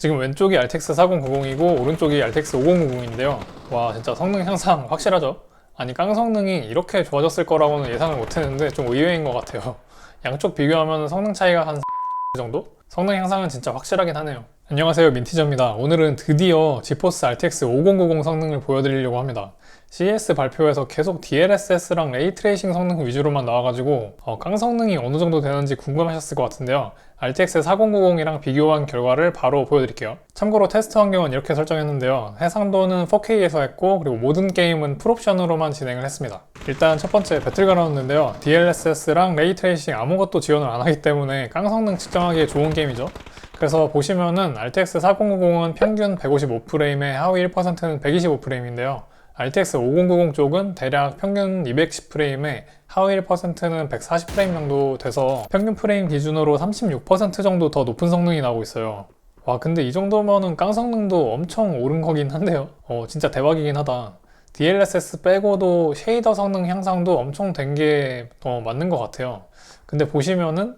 지금 왼쪽이 RTX 4090이고 오른쪽이 RTX 5090인데요. 와, 진짜 성능 향상 확실하죠? 아니, 깡 성능이 이렇게 좋아졌을 거라고는 예상을 못했는데 좀 의외인 것 같아요. 양쪽 비교하면 성능 차이가 한 정도? 성능 향상은 진짜 확실하긴 하네요. 안녕하세요, 민티저입니다. 오늘은 드디어 지포스 RTX 5090 성능을 보여드리려고 합니다. CES 발표에서 계속 DLSS랑 레이트레이싱 성능 위주로만 나와가지고 깡 성능이 어느 정도 되는지 궁금하셨을 것 같은데요. RTX 4090이랑 비교한 결과를 바로 보여드릴게요. 참고로 테스트 환경은 이렇게 설정했는데요. 해상도는 4K에서 했고, 그리고 모든 게임은 풀옵션으로만 진행을 했습니다. 일단 첫 번째 배틀그라운드인데요. DLSS랑 레이트레이싱 아무것도 지원을 안 하기 때문에 깡 성능 측정하기에 좋은 게임이죠. 그래서 보시면은 RTX 4090은 평균 155프레임에 하위 1%는 125프레임인데요. RTX 5090 쪽은 대략 평균 210프레임에 하위 1%는 140프레임 정도 돼서 평균 프레임 기준으로 36% 정도 더 높은 성능이 나오고 있어요. 와, 근데 이 정도면은 깡 성능도 엄청 오른 거긴 한데요. 진짜 대박이긴 하다. DLSS 빼고도 쉐이더 성능 향상도 엄청 된 게 맞는 것 같아요. 근데 보시면은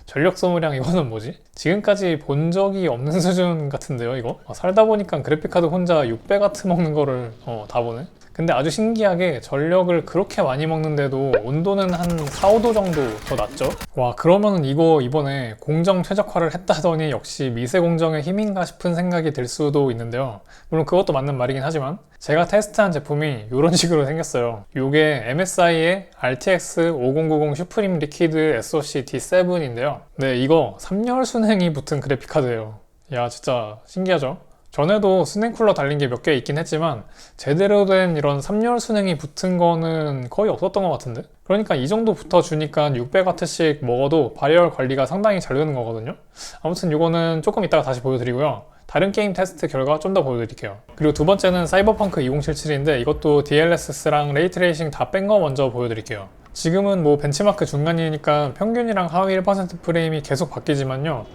전력 소모량 이거는 뭐지? 지금까지 본 적이 없는 수준 같은데요, 이거? 살다 보니까 그래픽카드 혼자 600W 먹는 거를 다 보네? 근데 아주 신기하게 전력을 그렇게 많이 먹는데도 온도는 한 4, 5도 정도 더 낮죠? 와, 그러면은 이거 이번에 공정 최적화를 했다더니 역시 미세 공정의 힘인가 싶은 생각이 들 수도 있는데요. 물론 그것도 맞는 말이긴 하지만 제가 테스트한 제품이 이런 식으로 생겼어요. 이게 MSI의 RTX 5090 슈프림 리퀴드 SoC D7인데요. 네, 이거 3열 순행이 붙은 그래픽카드예요. 야, 진짜 신기하죠? 전에도 순행 쿨러 달린 게 몇 개 있긴 했지만 제대로 된 이런 3열 순행이 붙은 거는 거의 없었던 것 같은데? 그러니까 이 정도 붙어주니까 600W씩 먹어도 발열 관리가 상당히 잘 되는 거거든요? 아무튼 이거는 조금 이따가 다시 보여드리고요. 다른 게임 테스트 결과 좀 더 보여드릴게요. 그리고 두 번째는 사이버펑크 2077인데 이것도 DLSS랑 레이트레이싱 다 뺀 거 먼저 보여드릴게요. 지금은 뭐 벤치마크 중간이니까 평균이랑 하위 1% 프레임이 계속 바뀌지만요.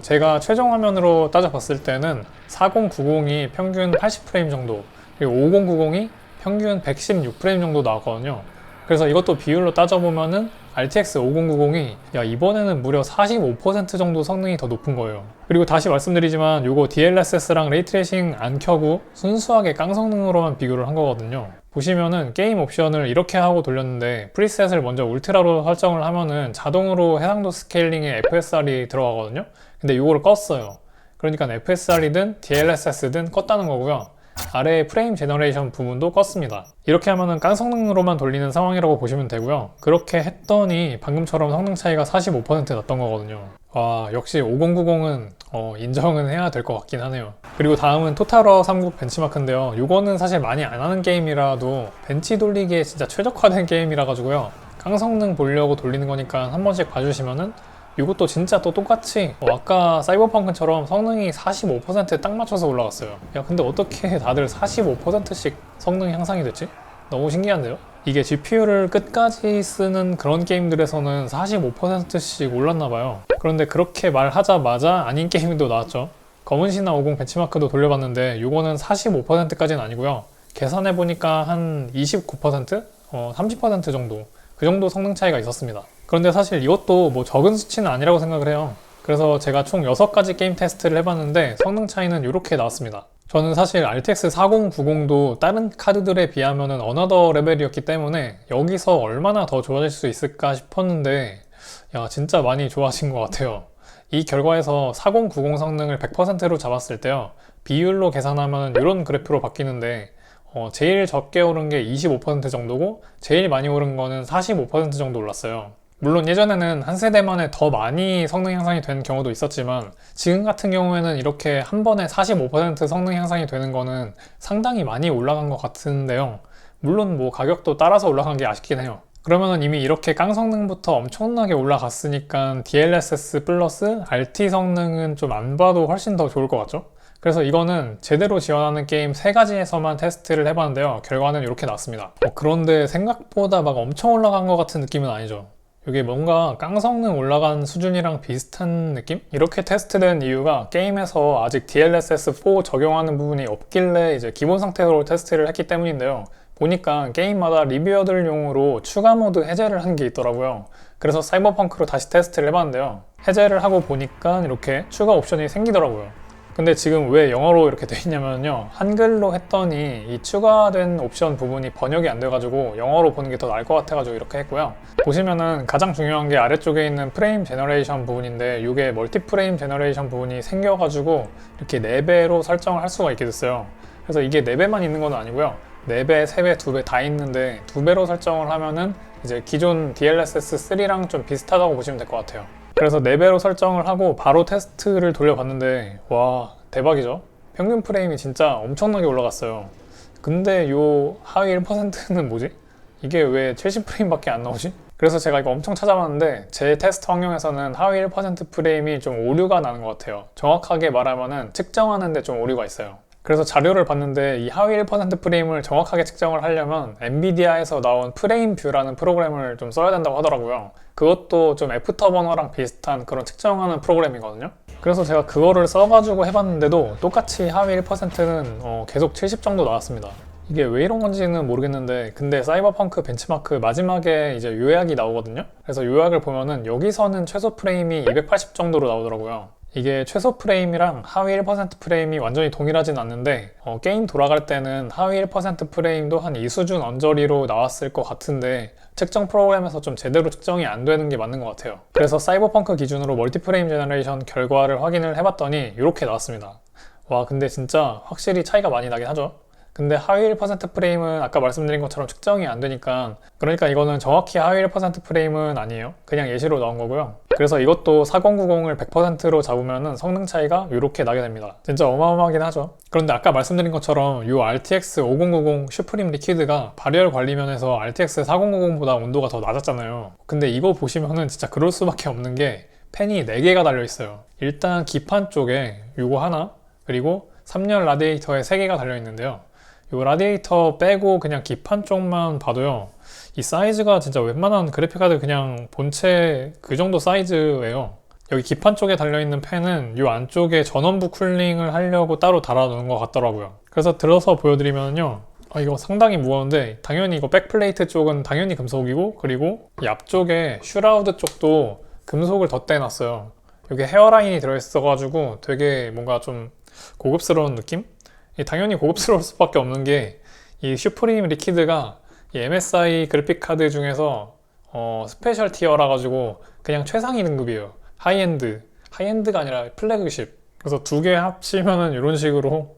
제가 최종 화면으로 따져봤을 때는 4090이 평균 80프레임 정도, 그리고 5090이 평균 116프레임 정도 나왔거든요. 그래서 이것도 비율로 따져보면은 RTX 5090이 이번에는 무려 45% 정도 성능이 더 높은 거예요. 그리고 다시 말씀드리지만 이거 DLSS랑 레이트레이싱 안 켜고 순수하게 깡 성능으로만 비교를 한 거거든요. 보시면은 게임 옵션을 이렇게 하고 돌렸는데 프리셋을 먼저 울트라로 설정을 하면은 자동으로 해상도 스케일링에 FSR이 들어가거든요. 근데 이거를 껐어요. 그러니까 FSR이든 DLSS든 껐다는 거고요. 아래 프레임 제너레이션 부분도 껐습니다. 이렇게 하면은 깡 성능으로만 돌리는 상황이라고 보시면 되고요. 그렇게 했더니 방금처럼 성능 차이가 45% 났던 거거든요. 와, 역시 5090은 인정은 해야 될 것 같긴 하네요. 그리고 다음은 토탈워 39 벤치마크인데요. 이거는 사실 많이 안 하는 게임이라도 벤치 돌리기에 진짜 최적화된 게임이라 가지고요. 깡 성능 보려고 돌리는 거니까 한 번씩 봐주시면은 이것도 진짜 또 똑같이 아까 사이버펑크처럼 성능이 45%에 딱 맞춰서 올라갔어요. 근데 어떻게 다들 45%씩 성능 향상이 됐지? 너무 신기한데요? 이게 GPU를 끝까지 쓰는 그런 게임들에서는 45%씩 올랐나봐요. 그런데 그렇게 말하자마자 아닌 게임도 나왔죠. 검은 신화 50 벤치마크도 돌려봤는데 이거는 45%까지는 아니고요. 계산해보니까 한 29%? 30% 정도, 그 정도 성능 차이가 있었습니다. 그런데 사실 이것도 뭐 적은 수치는 아니라고 생각을 해요. 그래서 제가 총 6가지 게임 테스트를 해봤는데 성능 차이는 이렇게 나왔습니다. 저는 사실 RTX 4090도 다른 카드들에 비하면 어너더 레벨이었기 때문에 여기서 얼마나 더 좋아질 수 있을까 싶었는데 진짜 많이 좋아진 것 같아요. 이 결과에서 4090 성능을 100%로 잡았을 때요, 비율로 계산하면 이런 그래프로 바뀌는데 제일 적게 오른 게 25% 정도고 제일 많이 오른 거는 45% 정도 올랐어요. 물론 예전에는 한 세대 만에 더 많이 성능 향상이 된 경우도 있었지만 지금 같은 경우에는 이렇게 한 번에 45% 성능 향상이 되는 거는 상당히 많이 올라간 것 같은데요. 물론 뭐 가격도 따라서 올라간 게 아쉽긴 해요. 그러면은 이미 이렇게 깡 성능부터 엄청나게 올라갔으니까 DLSS 플러스 RT 성능은 좀 안 봐도 훨씬 더 좋을 것 같죠? 그래서 이거는 제대로 지원하는 게임 3가지에서만 테스트를 해봤는데요. 결과는 이렇게 나왔습니다. 그런데 생각보다 막 엄청 올라간 것 같은 느낌은 아니죠. 이게 뭔가 깡 성능 올라간 수준이랑 비슷한 느낌? 이렇게 테스트된 이유가 게임에서 아직 DLSS4 적용하는 부분이 없길래 이제 기본 상태로 테스트를 했기 때문인데요. 보니까 게임마다 리뷰어들용으로 추가 모드 해제를 한 게 있더라고요. 그래서 사이버펑크로 다시 테스트를 해봤는데요. 해제를 하고 보니까 이렇게 추가 옵션이 생기더라고요. 근데 지금 왜 영어로 이렇게 돼 있냐면요, 한글로 했더니 이 추가된 옵션 부분이 번역이 안 돼가지고 영어로 보는 게 더 나을 것 같아가지고 이렇게 했고요. 보시면은 가장 중요한 게 아래쪽에 있는 프레임 제너레이션 부분인데, 이게 멀티 프레임 제너레이션 부분이 생겨가지고 이렇게 4배로 설정을 할 수가 있게 됐어요. 그래서 이게 4배만 있는 건 아니고요, 4배, 3배, 2배 다 있는데 2배로 설정을 하면은 이제 기존 DLSS3랑 좀 비슷하다고 보시면 될 것 같아요. 그래서 4배로 설정을 하고 바로 테스트를 돌려봤는데, 와, 대박이죠? 평균 프레임이 진짜 엄청나게 올라갔어요. 근데 요 하위 1%는 뭐지? 이게 왜 70프레임밖에 안 나오지? 그래서 제가 이거 엄청 찾아봤는데, 제 테스트 환경에서는 하위 1% 프레임이 좀 오류가 나는 것 같아요. 정확하게 말하면은 측정하는데 좀 오류가 있어요. 그래서 자료를 봤는데, 이 하위 1% 프레임을 정확하게 측정을 하려면 엔비디아에서 나온 프레임 뷰라는 프로그램을 좀 써야 된다고 하더라고요. 그것도 좀 애프터버너랑 비슷한 그런 측정하는 프로그램이거든요. 그래서 제가 그거를 써가지고 해봤는데도 똑같이 하위 1%는 계속 70 정도 나왔습니다. 이게 왜 이런 건지는 모르겠는데, 근데 사이버펑크 벤치마크 마지막에 이제 요약이 나오거든요. 그래서 요약을 보면은 여기서는 최소 프레임이 280 정도로 나오더라고요. 이게 최소 프레임이랑 하위 1% 프레임이 완전히 동일하진 않는데, 게임 돌아갈 때는 하위 1% 프레임도 한 이 수준 언저리로 나왔을 것 같은데, 측정 프로그램에서 좀 제대로 측정이 안 되는 게 맞는 것 같아요. 그래서 사이버펑크 기준으로 멀티 프레임 제너레이션 결과를 확인을 해봤더니 이렇게 나왔습니다. 와, 근데 진짜 확실히 차이가 많이 나긴 하죠. 근데 하위 1% 프레임은 아까 말씀드린 것처럼 측정이 안 되니까, 그러니까 이거는 정확히 하위 1% 프레임은 아니에요. 그냥 예시로 나온 거고요. 그래서 이것도 4090을 100%로 잡으면 성능 차이가 이렇게 나게 됩니다. 진짜 어마어마하긴 하죠. 그런데 아까 말씀드린 것처럼 이 RTX 5090 슈프림 리퀴드가 발열 관리 면에서 RTX 4090보다 온도가 더 낮았잖아요. 근데 이거 보시면은 진짜 그럴 수밖에 없는 게, 팬이 4개가 달려 있어요. 일단 기판 쪽에 요거 하나, 그리고 3열 라디에이터에 3개가 달려 있는데요. 이 라디에이터 빼고 그냥 기판 쪽만 봐도요, 이 사이즈가 진짜 웬만한 그래픽카드 그냥 본체 그 정도 사이즈예요. 여기 기판 쪽에 달려있는 팬은 이 안쪽에 전원부 쿨링을 하려고 따로 달아놓은 것 같더라고요. 그래서 들어서 보여드리면요, 이거 상당히 무거운데, 당연히 이거 백플레이트 쪽은 당연히 금속이고, 그리고 이 앞쪽에 슈라우드 쪽도 금속을 덧대놨어요. 여기 헤어라인이 들어있어가지고 되게 뭔가 좀 고급스러운 느낌? 당연히 고급스러울 수밖에 없는 게, 이 슈프림 리퀴드가 이 MSI 그래픽카드 중에서 스페셜 티어라 가지고 그냥 최상위 등급이에요. 하이엔드가 아니라 플래그십. 그래서 2개 합치면은 이런 식으로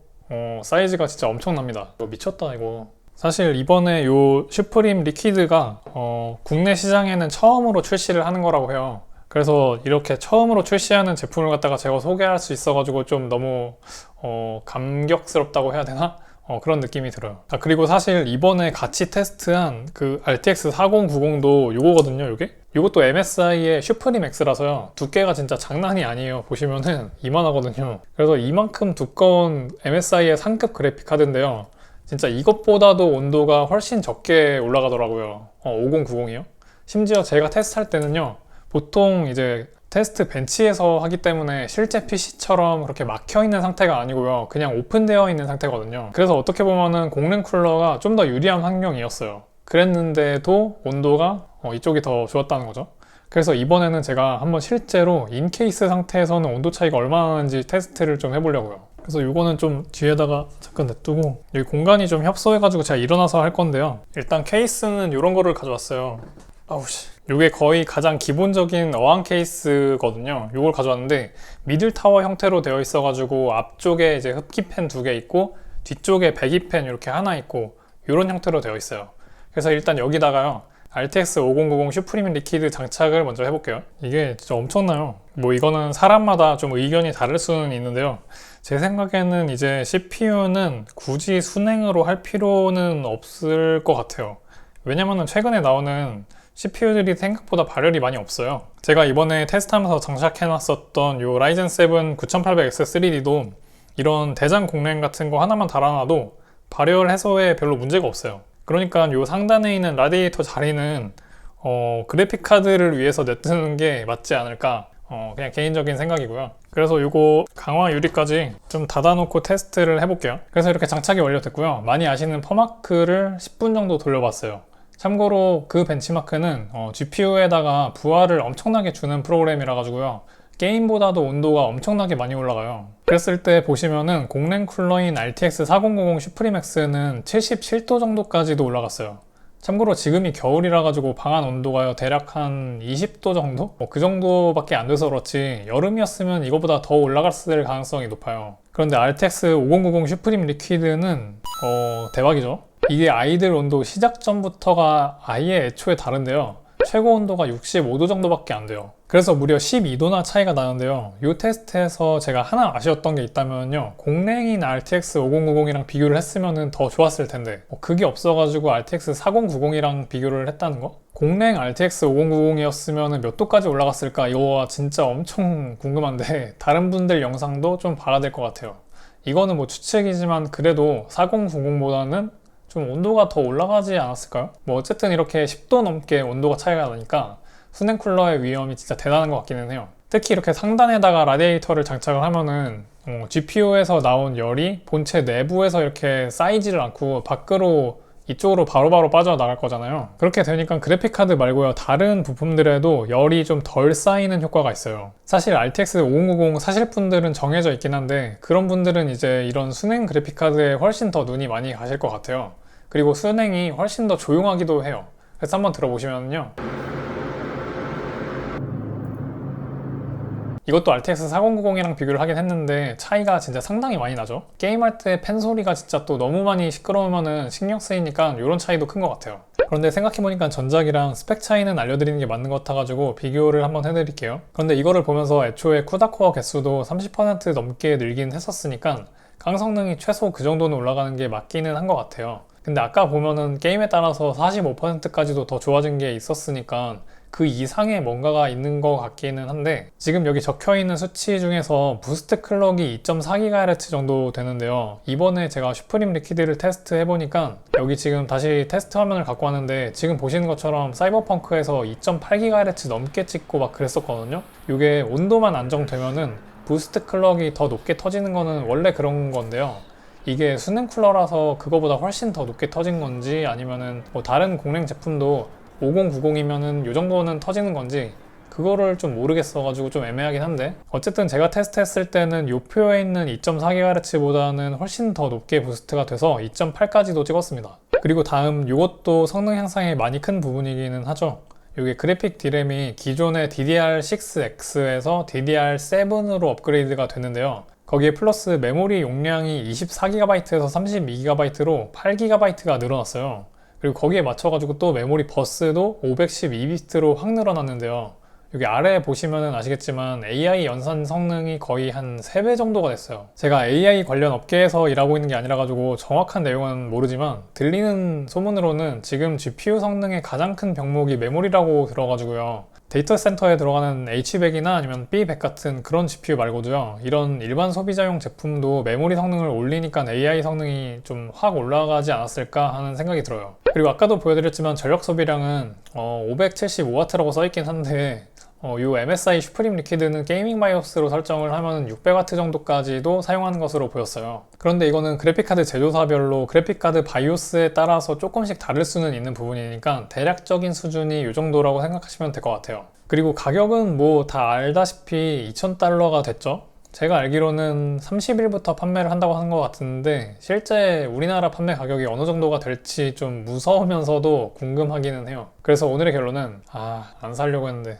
사이즈가 진짜 엄청납니다. 이거 미쳤다 이거. 사실 이번에 요 슈프림 리퀴드가 국내 시장에는 처음으로 출시를 하는 거라고 해요. 그래서 이렇게 처음으로 출시하는 제품을 갖다가 제가 소개할 수 있어가지고 좀 너무 감격스럽다고 해야 되나? 그런 느낌이 들어요. 그리고 사실 이번에 같이 테스트한 그 RTX 4090도 요거거든요, 요게? 요것도 MSI의 슈프림 X라서요, 두께가 진짜 장난이 아니에요. 보시면은 이만하거든요. 그래서 이만큼 두꺼운 MSI의 상급 그래픽 카드인데요, 진짜 이것보다도 온도가 훨씬 적게 올라가더라고요. 5090이요. 심지어 제가 테스트할 때는요, 보통 이제 테스트 벤치에서 하기 때문에 실제 PC처럼 그렇게 막혀 있는 상태가 아니고요, 그냥 오픈되어 있는 상태거든요. 그래서 어떻게 보면은 공랭 쿨러가 좀 더 유리한 환경이었어요. 그랬는데도 온도가 이쪽이 더 좋았다는 거죠. 그래서 이번에는 제가 한번 실제로 인케이스 상태에서는 온도 차이가 얼마나 나는지 테스트를 좀 해보려고요. 그래서 이거는 좀 뒤에다가 잠깐 냅두고, 여기 공간이 좀 협소해가지고 제가 일어나서 할 건데요, 일단 케이스는 이런 거를 가져왔어요. 아우씨, 이게 거의 가장 기본적인 어항 케이스거든요. 이걸 가져왔는데 미들 타워 형태로 되어 있어가지고 앞쪽에 이제 흡기팬 2개 있고 뒤쪽에 배기팬 이렇게 하나 있고 이런 형태로 되어 있어요. 그래서 일단 여기다가요, RTX 5090 슈프림 리퀴드 장착을 먼저 해볼게요. 이게 진짜 엄청나요. 뭐 이거는 사람마다 좀 의견이 다를 수는 있는데요, 제 생각에는 이제 CPU는 굳이 순행으로 할 필요는 없을 것 같아요. 왜냐면은 최근에 나오는 CPU들이 생각보다 발열이 많이 없어요. 제가 이번에 테스트하면서 장착해놨었던 요 라이젠 7 9800X3D도 이런 대장 공랭 같은 거 하나만 달아놔도 발열 해소에 별로 문제가 없어요. 그러니까 요 상단에 있는 라디에이터 자리는 그래픽 카드를 위해서 냅두는 게 맞지 않을까, 그냥 개인적인 생각이고요. 그래서 요거 강화 유리까지 좀 닫아놓고 테스트를 해볼게요. 그래서 이렇게 장착이 완료됐고요. 많이 아시는 퍼마크를 10분 정도 돌려봤어요. 참고로 그 벤치마크는 GPU에다가 부하를 엄청나게 주는 프로그램이라 가지고요, 게임보다도 온도가 엄청나게 많이 올라가요. 그랬을 때 보시면은 공랭 쿨러인 RTX 4090 슈프림X는 77도 정도까지도 올라갔어요. 참고로 지금이 겨울이라 가지고 방안 온도가 대략 한 20도 정도? 그 정도밖에 안 돼서 그렇지 여름이었으면 이거보다 더 올라갔을 가능성이 높아요. 그런데 RTX 5090 슈프림 리퀴드는 대박이죠. 이게 아이들 온도 시작 전부터가 아예 애초에 다른데요. 최고 온도가 65도 정도밖에 안 돼요. 그래서 무려 12도나 차이가 나는데요. 이 테스트에서 제가 하나 아쉬웠던 게 있다면요. 공랭인 RTX 5090이랑 비교를 했으면 더 좋았을 텐데 그게 없어가지고 RTX 4090이랑 비교를 했다는 거? 공랭 RTX 5090이었으면 몇 도까지 올라갔을까? 이거 진짜 엄청 궁금한데 다른 분들 영상도 좀 봐야 될 것 같아요. 이거는 뭐 추측이지만 그래도 4090보다는 좀 온도가 더 올라가지 않았을까요? 어쨌든 이렇게 10도 넘게 온도가 차이가 나니까 수냉 쿨러의 위험이 진짜 대단한 것 같기는 해요. 특히 이렇게 상단에다가 라디에이터를 장착을 하면은 GPU에서 나온 열이 본체 내부에서 이렇게 쌓이지를 않고 밖으로 이쪽으로 바로바로 빠져나갈 거잖아요. 그렇게 되니까 그래픽카드 말고요 다른 부품들에도 열이 좀 덜 쌓이는 효과가 있어요. 사실 RTX 5090 사실 분들은 정해져 있긴 한데 그런 분들은 이제 이런 순행 그래픽카드에 훨씬 더 눈이 많이 가실 것 같아요. 그리고 순행이 훨씬 더 조용하기도 해요. 그래서 한번 들어보시면요, 이것도 RTX 4090이랑 비교를 하긴 했는데 차이가 진짜 상당히 많이 나죠. 게임할 때 팬 소리가 진짜 또 너무 많이 시끄러우면은 신경 쓰이니까 이런 차이도 큰 것 같아요. 그런데 생각해보니까 전작이랑 스펙 차이는 알려드리는 게 맞는 것 같아가지고 비교를 한번 해드릴게요. 그런데 이거를 보면서 애초에 쿠다 코어 개수도 30% 넘게 늘긴 했었으니까 강 성능이 최소 그 정도는 올라가는 게 맞기는 한 것 같아요. 근데 아까 보면은 게임에 따라서 45%까지도 더 좋아진 게 있었으니까 그 이상의 뭔가가 있는 것 같기는 한데 지금 여기 적혀있는 수치 중에서 부스트 클럭이 2.4GHz 정도 되는데요. 이번에 제가 슈프림 리퀴드를 테스트 해보니까 여기 지금 다시 테스트 화면을 갖고 왔는데 지금 보시는 것처럼 사이버펑크에서 2.8GHz 넘게 찍고 막 그랬었거든요. 이게 온도만 안정되면은 부스트 클럭이 더 높게 터지는 거는 원래 그런 건데요. 이게 수냉 쿨러라서 그거보다 훨씬 더 높게 터진 건지 아니면은 뭐 다른 공랭 제품도 5090이면은 요 정도는 터지는 건지 그거를 좀 모르겠어가지고 좀 애매하긴 한데 어쨌든 제가 테스트했을 때는 요 표에 있는 2.4GHz보다는 훨씬 더 높게 부스트가 돼서 2.8까지도 찍었습니다. 그리고 다음 요것도 성능 향상에 많이 큰 부분이기는 하죠. 이게 그래픽 D램이 기존의 DDR6X에서 DDR7으로 업그레이드가 됐는데요. 거기에 플러스 메모리 용량이 24GB에서 32GB로 8GB가 늘어났어요. 그리고 거기에 맞춰가지고 또 메모리 버스도 512비트로 확 늘어났는데요. 여기 아래에 보시면 아시겠지만 AI 연산 성능이 거의 한 3배 정도가 됐어요. 제가 AI 관련 업계에서 일하고 있는 게 아니라 가지고 정확한 내용은 모르지만 들리는 소문으로는 지금 GPU 성능의 가장 큰 병목이 메모리라고 들어가지고요. 데이터 센터에 들어가는 H100이나 아니면 B100 같은 그런 GPU 말고도요, 이런 일반 소비자용 제품도 메모리 성능을 올리니까 AI 성능이 좀 확 올라가지 않았을까 하는 생각이 들어요. 그리고 아까도 보여드렸지만 전력 소비량은 575W라고 써있긴 한데 이 MSI 슈프림 리퀴드는 게이밍 바이오스로 설정을 하면 600W 정도까지도 사용하는 것으로 보였어요. 그런데 이거는 그래픽카드 제조사별로 그래픽카드 바이오스에 따라서 조금씩 다를 수는 있는 부분이니까 대략적인 수준이 이 정도라고 생각하시면 될 것 같아요. 그리고 가격은 뭐 다 알다시피 $2,000가 됐죠. 제가 알기로는 30일부터 판매를 한다고 하는 것 같은데 실제 우리나라 판매 가격이 어느 정도가 될지 좀 무서우면서도 궁금하기는 해요. 그래서 오늘의 결론은 안 사려고 했는데